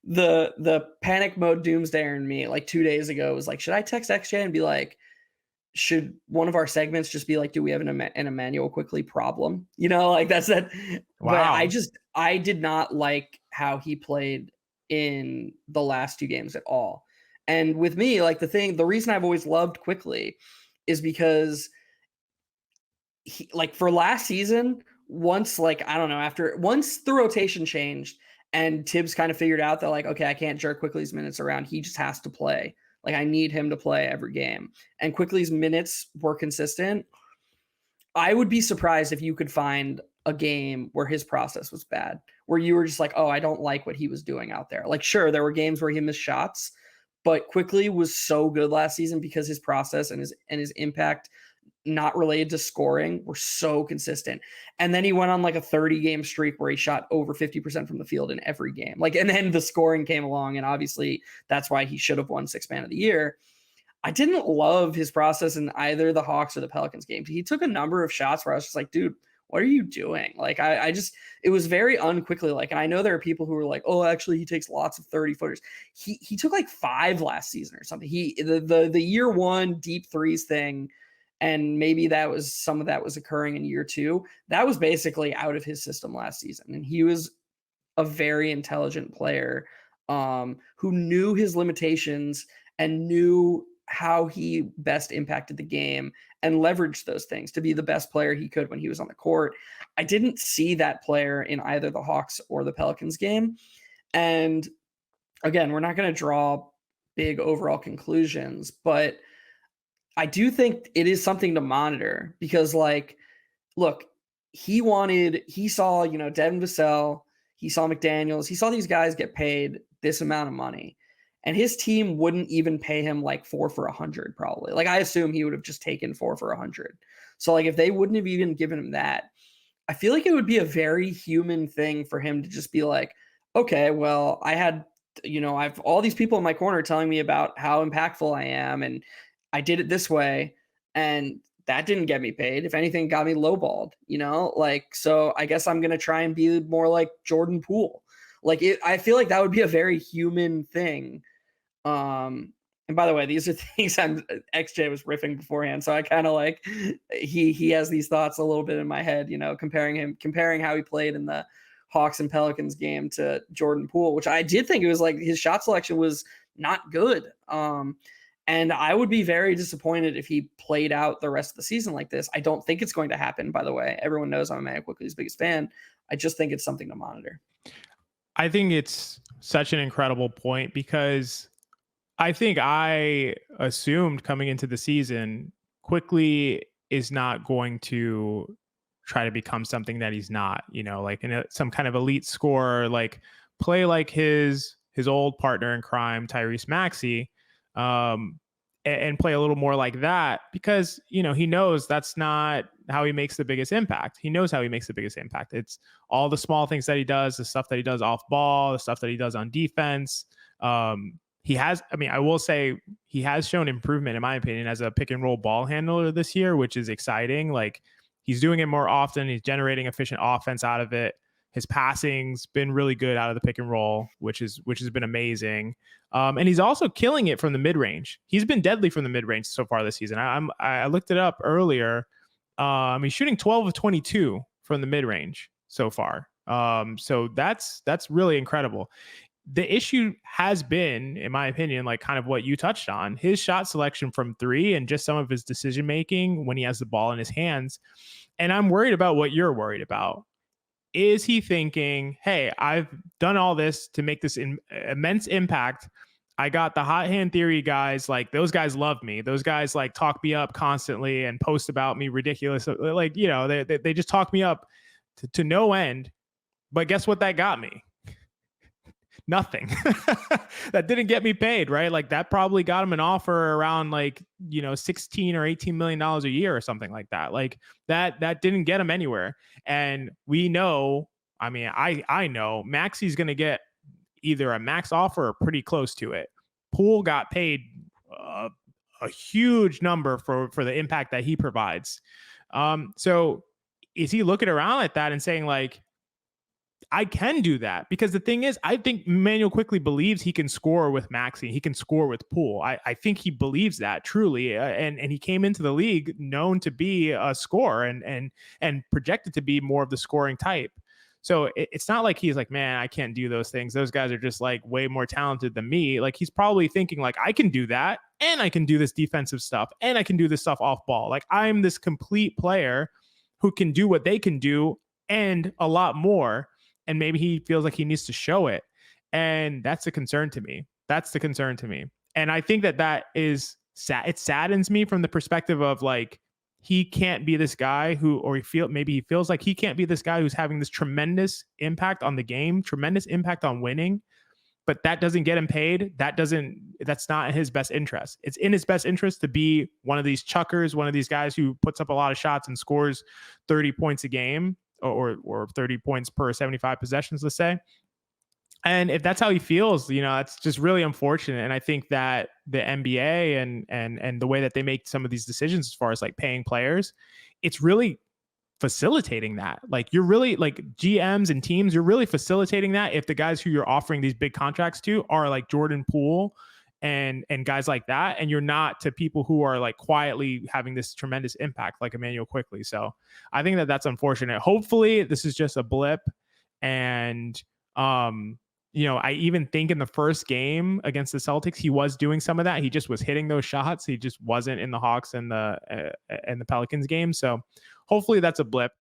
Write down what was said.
the panic mode doomsdayer in me like 2 days ago was like, should I text XJ and be like, should one of our segments just be like, do we have an Immanuel Quickley problem? You know, like that's that. But Wow. I did not like how he played in the last two games at all. And with me, like the reason I've always loved Quickley is because he, like for last season, once like I don't know, after once the rotation changed and Tibbs kind of figured out that like, okay, I can't jerk Quickly's minutes around. He just has to play. Like I need him to play every game. And Quickly's minutes were consistent. I would be surprised if you could find a game where his process was bad, where you were just like, oh, I don't like what he was doing out there. Like, sure, there were games where he missed shots, but Quickly was so good last season because his process and his impact not related to scoring were so consistent. And then he went on like a 30 game streak where he shot over 50% from the field in every game. Like, and then the scoring came along, and obviously that's why he should have won Sixth Man of the Year. I didn't love his process in either the Hawks or the Pelicans game. He took a number of shots where I was just like, dude, what are you doing? Like, I just, it was very unquickly like, and I know there are people who are like, oh, actually, he takes lots of 30 footers. He took like 5 last season or something. The year one deep threes thing, and maybe that was some of that was occurring in year two. That was basically out of his system last season, and he was a very intelligent player who knew his limitations and knew how he best impacted the game and leveraged those things to be the best player he could when he was on the court. I didn't see that player in either the Hawks or the Pelicans game. And again, we're not going to draw big overall conclusions, but I do think it is something to monitor because, like, look, he saw, you know, Devin Vassell, he saw McDaniels, he saw these guys get paid this amount of money, and his team wouldn't even pay him like 4 for 100 probably. Like I assume he would have just taken 4 for 100. So like if they wouldn't have even given him that, I feel like it would be a very human thing for him to just be like, okay, well, I had, you know, I've all these people in my corner telling me about how impactful I am, and I did it this way, and that didn't get me paid. If anything, it got me lowballed, you know? Like, so I guess I'm gonna try and be more like Jordan Poole. Like I feel like that would be a very human thing. And by the way, these are things XJ was riffing beforehand, so I kind of like he has these thoughts a little bit in my head, you know, comparing how he played in the Hawks and Pelicans game to Jordan Poole, which I did think it was like his shot selection was not good. And I would be very disappointed if he played out the rest of the season like this. I don't think it's going to happen, by the way. Everyone knows I'm Immanuel Quickley's biggest fan. I just think it's something to monitor. I think it's such an incredible point because I think I assumed coming into the season, Quickly is not going to try to become something that he's not, you know, like some kind of elite scorer, like play like his old partner in crime, Tyrese Maxey, um, and play a little more like that because, you know, he knows that's not how he makes the biggest impact. He knows how he makes the biggest impact. It's all the small things that he does, the stuff that he does off ball, the stuff that he does on defense. He has, I mean, I will say he has shown improvement, in my opinion, as a pick and roll ball handler this year, which is exciting. Like he's doing it more often. He's generating efficient offense out of it. His passing's been really good out of the pick and roll, which has been amazing. And he's also killing it from the mid range. He's been deadly from the mid range so far this season. I looked it up earlier. He's shooting 12 of 22 from the mid range so far. So that's really incredible. The issue has been, in my opinion, like kind of what you touched on, his shot selection from three and just some of his decision making when he has the ball in his hands. And I'm worried about what you're worried about. Is he thinking, hey, I've done all this to make this immense impact. I got the hot hand theory guys. Like those guys love me. Those guys like talk me up constantly and post about me ridiculous. Like, you know, they just talk me up to no end. But guess what that got me? Nothing. That didn't get me paid, right? Like that probably got him an offer around like, you know, $16 or $18 million a year or something like that. Like that didn't get him anywhere. And we know, I mean, I know Maxey's going to get either a max offer or pretty close to it. Poole got paid a huge number for the impact that he provides. So is he looking around at that and saying like, I can do that, because the thing is, I think Immanuel Quickley believes he can score with Maxey. He can score with Poole. I think he believes that truly, and he came into the league known to be a scorer and projected to be more of the scoring type. So it's not like he's like, man, I can't do those things. Those guys are just like way more talented than me. Like, he's probably thinking like, I can do that, and I can do this defensive stuff, and I can do this stuff off ball. Like, I'm this complete player who can do what they can do and a lot more. And maybe he feels like he needs to show it. And that's a concern to me. That's the concern to me. And I think that is sad. It saddens me from the perspective of like, he can't be this guy who, or maybe he feels like he can't be this guy who's having this tremendous impact on the game, tremendous impact on winning, but that doesn't get him paid. That's not in his best interest. It's in his best interest to be one of these chuckers, one of these guys who puts up a lot of shots and scores 30 points a game, or 30 points per 75 possessions, let's say. And if that's how he feels, that's just really unfortunate. And I think that the NBA and the way that they make some of these decisions as far as like paying players, it's really facilitating that. Like, you're really, like, GMs and teams, you're really facilitating that if the guys who you're offering these big contracts to are like Jordan Poole and guys like that, and you're not to people who are like quietly having this tremendous impact like Immanuel Quickley. So I think that that's unfortunate. Hopefully this is just a blip. And I even think in the first game against the Celtics, he was doing some of that. He just was hitting those shots. He just wasn't in the Hawks and the Pelicans game. So hopefully that's a blip.